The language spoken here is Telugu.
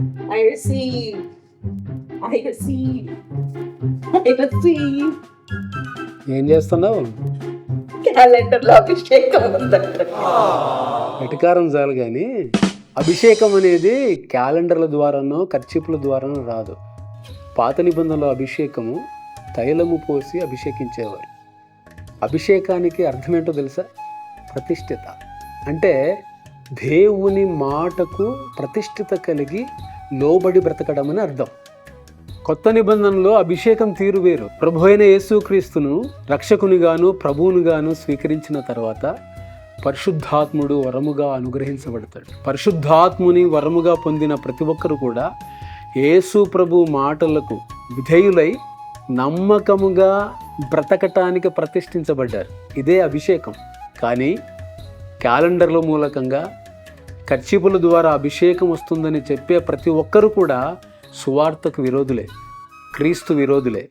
I receive. I receive. I receive. ఏం చేస్తున్నావు? క్యాలెండర్లో అభిషేకం ఉందంట. వెటకారం చాలు కానీ అభిషేకం అనేది క్యాలెండర్ల ద్వారానో కర్చీపుల ద్వారానో రాదు. పాత నిబంధనలో అభిషేకము తైలము పోసి అభిషేకించేవారు. అభిషేకానికి అర్థం ఏంటో తెలుసా? ప్రతిష్ఠిత. అంటే దేవుని మాటకు ప్రతిష్ఠిత కలిగి లోబడి బ్రతకడం అని అర్థం. కొత్త నిబంధనలో అభిషేకం తీరు వేరు. ప్రభు అయిన యేసుక్రీస్తును రక్షకునిగాను ప్రభువునిగాను స్వీకరించిన తర్వాత పరిశుద్ధాత్ముడు వరముగా అనుగ్రహించబడతాడు. పరిశుద్ధాత్ముని వరముగా పొందిన ప్రతి ఒక్కరు కూడా యేసు ప్రభు మాటలకు విధేయులై నమ్మకముగా బ్రతకటానికి ప్రతిష్ఠించబడ్డారు. ఇదే అభిషేకం. కానీ క్యాలెండర్ల మూలకంగా కర్చీపుల ద్వారా అభిషేకం వస్తుందని చెప్పే ప్రతి ఒక్కరు కూడా సువార్తకు విరోధులే, క్రీస్తు విరోధులే.